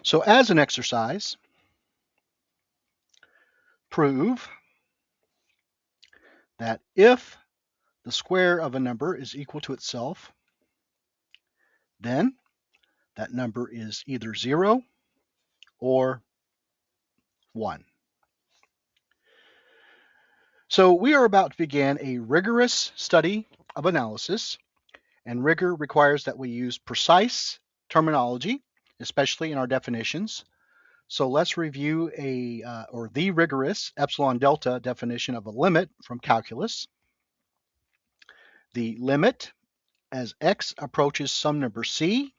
So as an exercise, prove that if the square of a number is equal to itself, then that number is either 0 or 1. So we are about to begin a rigorous study of analysis, and rigor requires that we use precise terminology, especially in our definitions. So let's review the rigorous epsilon delta definition of a limit from calculus. The limit as x approaches some number c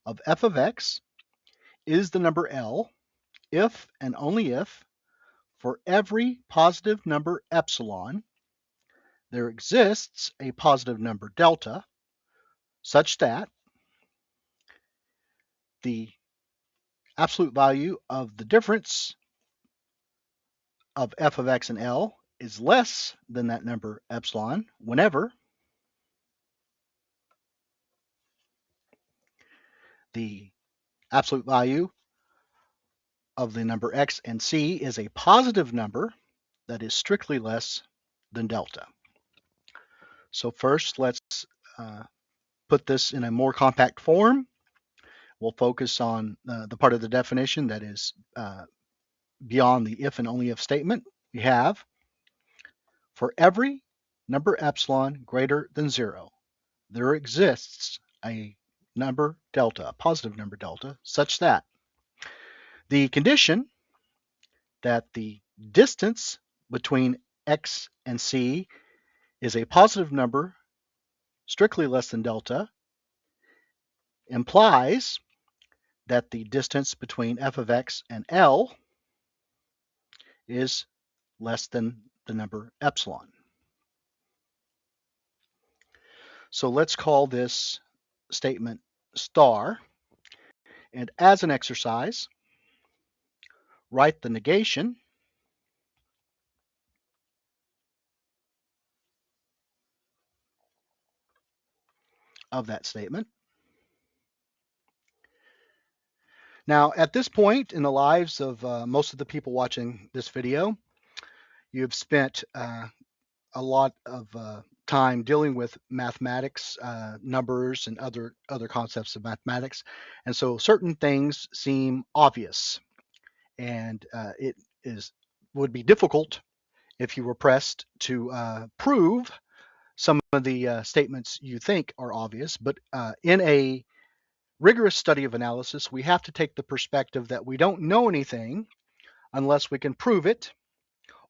of f of x is the number L if and only if for every positive number epsilon there exists a positive number delta such that the absolute value of the difference of f of x and L is less than that number epsilon whenever the absolute value of the number x and c is a positive number that is strictly less than delta. So first, let's put this in a more compact form. We'll focus on the part of the definition that is beyond the if and only if statement. We have, for every number epsilon greater than 0, there exists a number delta, a positive number delta, such that the condition that the distance between x and c is a positive number strictly less than delta implies that the distance between f of x and L is less than the number epsilon. So let's call this statement star. And as an exercise, write the negation of that statement. Now, at this point in the lives of most of the people watching this video, you've spent a lot of time dealing with mathematics, numbers, and other concepts of mathematics. And so certain things seem obvious, and it would be difficult if you were pressed to prove some of the statements you think are obvious. But in a rigorous study of analysis, we have to take the perspective that we don't know anything unless we can prove it,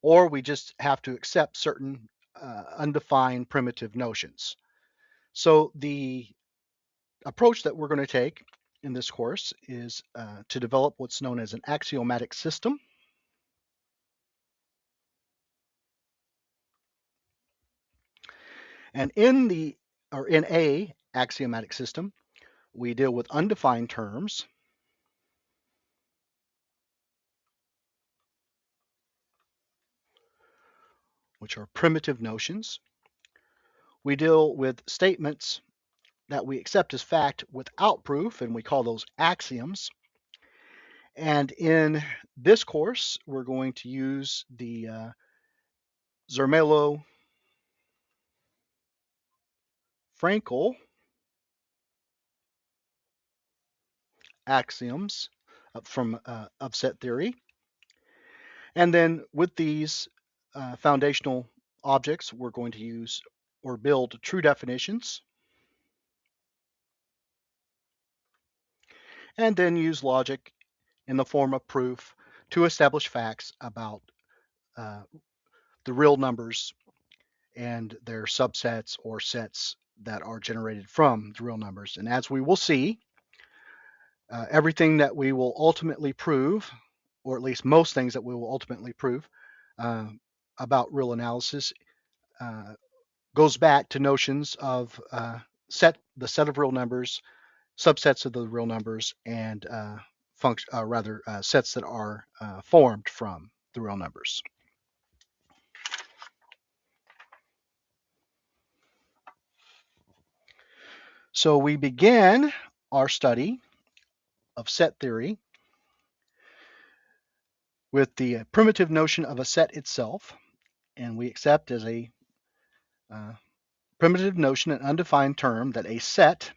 or we just have to accept certain undefined primitive notions. So the approach that we're going to take in this course is to develop what's known as an axiomatic system. And in a axiomatic system, we deal with undefined terms, which are primitive notions. We deal with statements that we accept as fact without proof, and we call those axioms. And in this course, we're going to use the Zermelo-Fraenkel axioms from of set theory. And then with these foundational objects, we're going to use or build true definitions, and then use logic in the form of proof to establish facts about the real numbers and their subsets or sets that are generated from the real numbers. And as we will see, everything that we will ultimately prove, or at least most things that we will ultimately prove about real analysis, goes back to notions of the set of real numbers, subsets of the real numbers, and sets that are formed from the real numbers. So we begin our study of set theory with the primitive notion of a set itself, and we accept as a primitive notion, an undefined term, that a set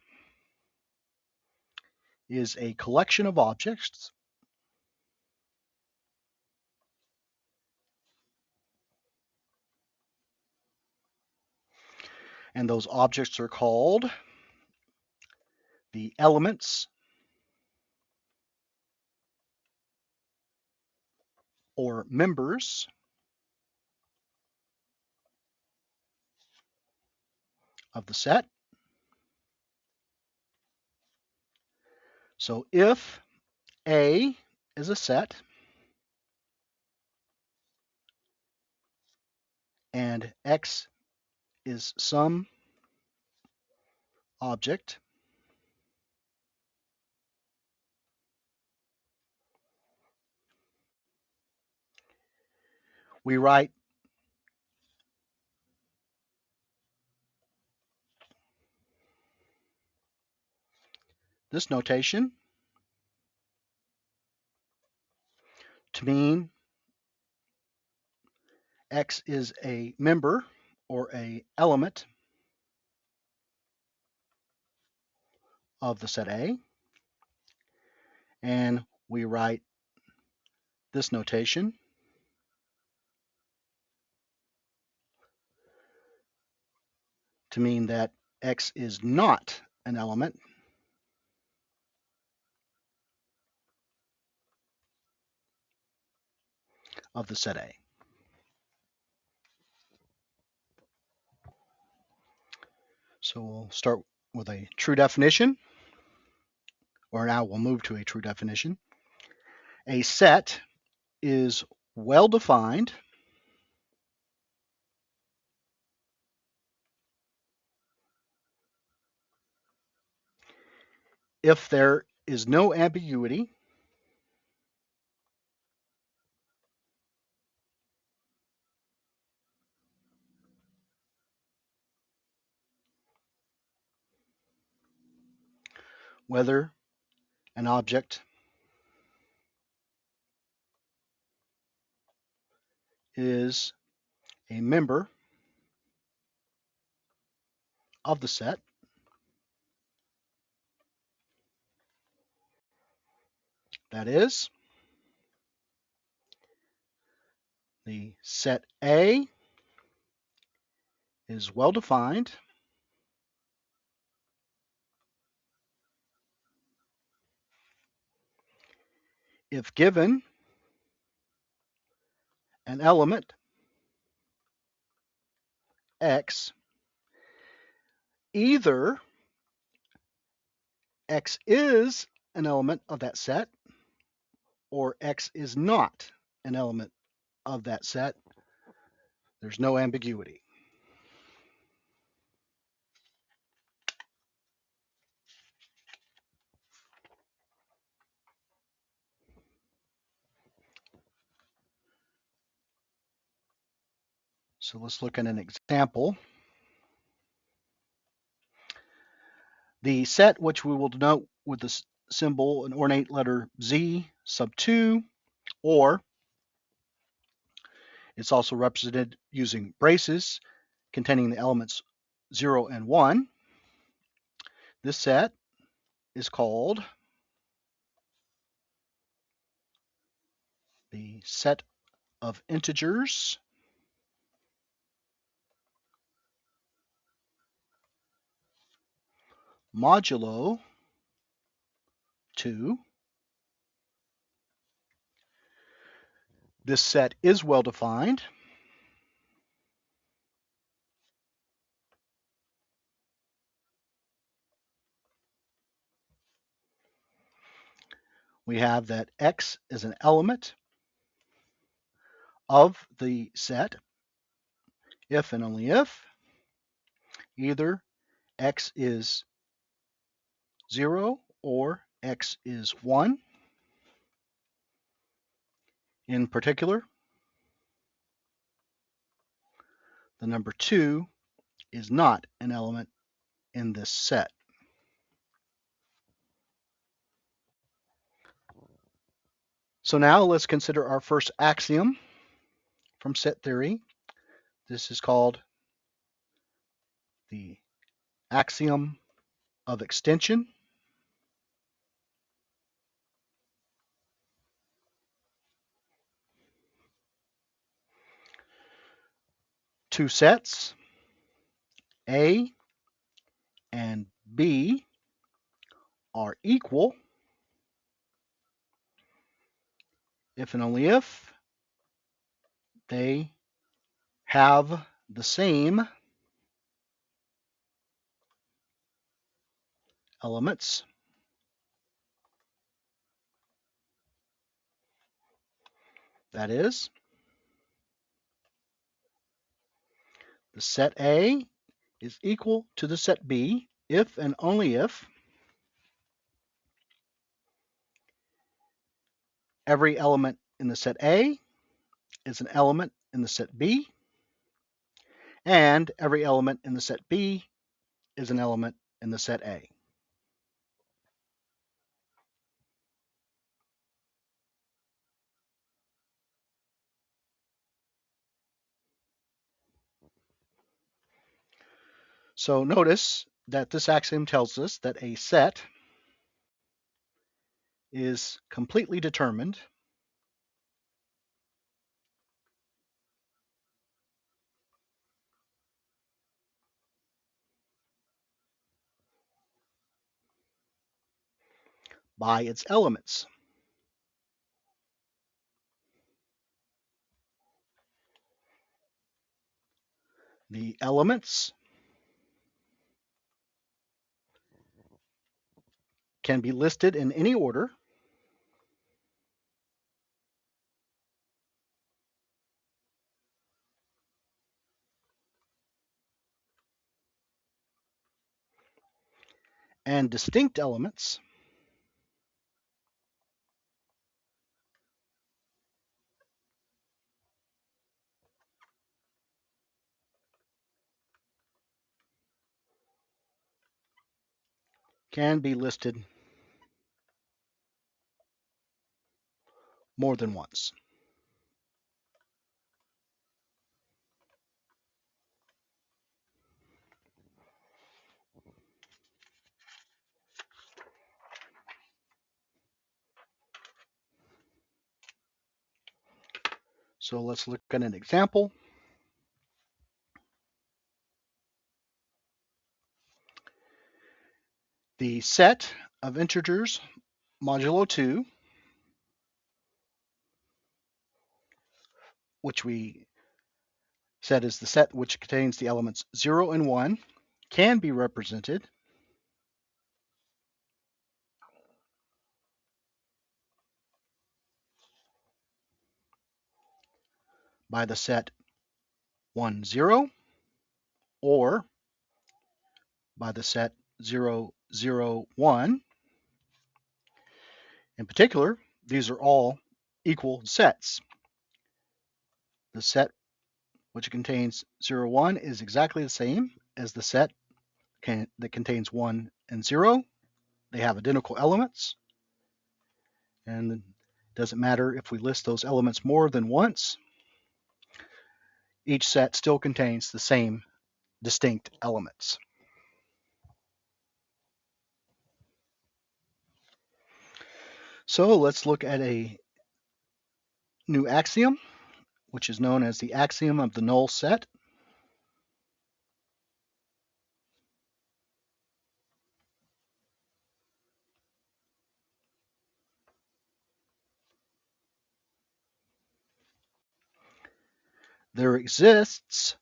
is a collection of objects and those objects are called the elements or members of the set. So if A is a set and X is some object, we write this notation to mean X is a member or a element of the set A, and we write this notation to mean that X is not an element of the set A. So we'll start with a true definition, or now we'll move to a true definition. A set is well defined if there is no ambiguity whether an object is a member of the set. That is, the set A is well defined if given an element X, either X is an element of that set or X is not an element of that set. There's no ambiguity. So let's look at an example. The set, which we will denote with the symbol an ornate letter Z sub 2, or it's also represented using braces containing the elements 0 and 1. This set is called the set of integers modulo 2. This set is well defined we have that X is an element of the set if and only if either X is 0 or X is 1. In particular, the number 2 is not an element in this set. So now let's consider our first axiom from set theory. This is called the axiom of extension. Two sets, A and B, are equal if and only if they have the same elements. That is, the set A is equal to the set B if and only if every element in the set A is an element in the set B, and every element in the set B is an element in the set A. So notice that this axiom tells us that a set is completely determined by its elements. The elements can be listed in any order and distinct elements can be listed more than once. So let's look at an example. The set of integers modulo 2, which we said is the set which contains the elements 0 and 1, can be represented by the set 1, 0, or by the set 0, 0, 1. In particular, these are all equal sets. The set which contains 0, 1 is exactly the same as the set that contains 1 and 0. They have identical elements, and it doesn't matter if we list those elements more than once. Each set still contains the same distinct elements. So let's look at a new axiom, which is known as the axiom of the null set. There exists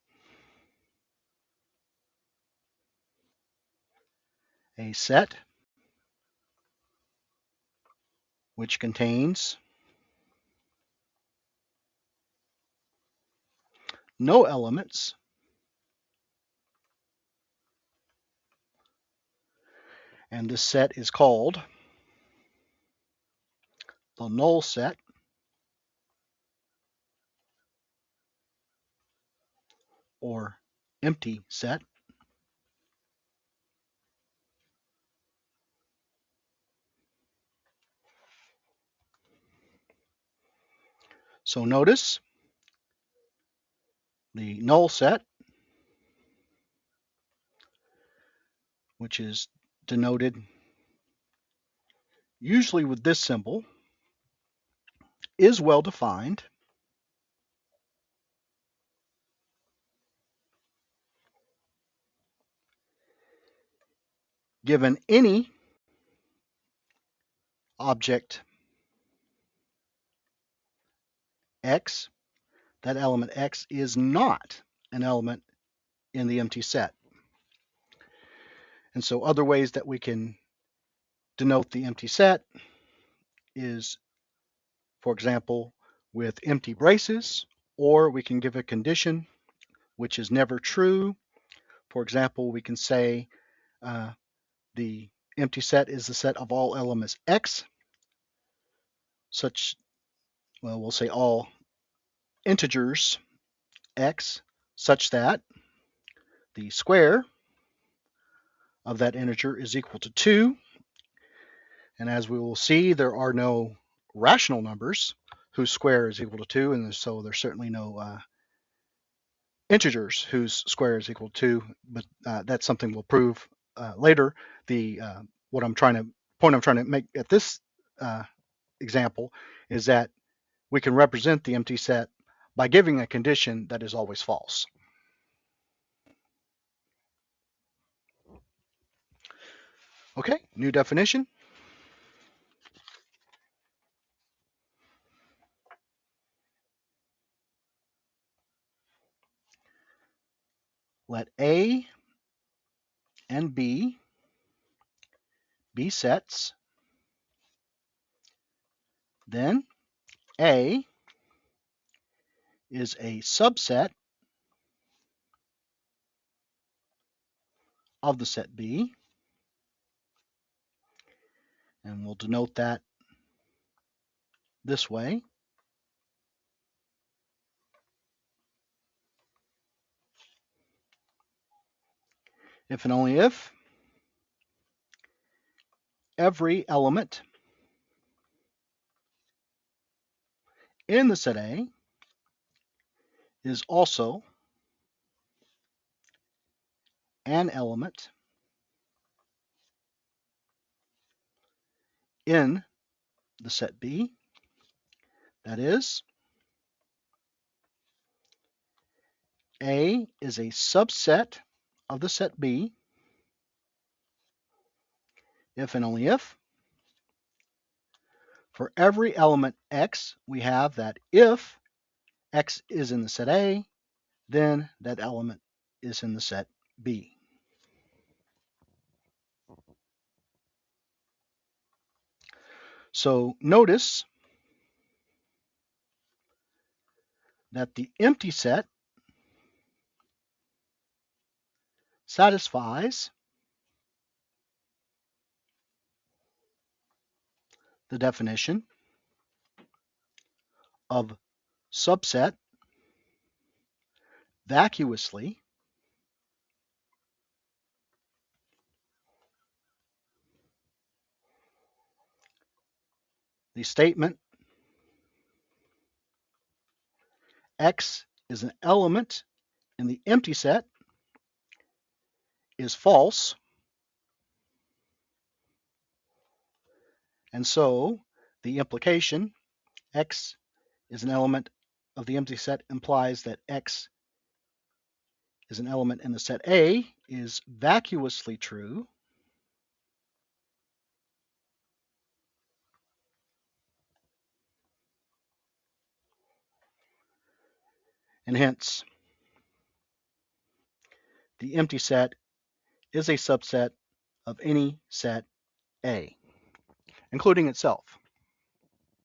a set which contains no elements and this set is called the null set or empty set. So notice the null set, which is denoted usually with this symbol, is well defined given any object x. That element x is not an element in the empty set. And so other ways that we can denote the empty set is, for example, with empty braces, or we can give a condition which is never true. For example, we can say the empty set is the set of all elements x, we'll say all integers x, such that the square of that integer is equal to 2. And as we will see, there are no rational numbers whose square is equal to 2, and so there's certainly no integers whose square is equal to 2, but that's something we'll prove later. The point I'm trying to make at this example is that we can represent the empty set by giving a condition that is always false. Okay, new definition. Let A and B be sets, then A is a subset of the set B, and we'll denote that this way. If and only if every element in the set A is also an element in the set B. That is, A is a subset of the set B if and only if for every element x, we have that if x is in the set A, then that element is in the set B. So notice that the empty set satisfies the definition of subset vacuously the statement x is an element in the empty set is false, and so the implication x is an element of the empty set implies that x is an element in the set A is vacuously true, and hence the empty set is a subset of any set A, including itself.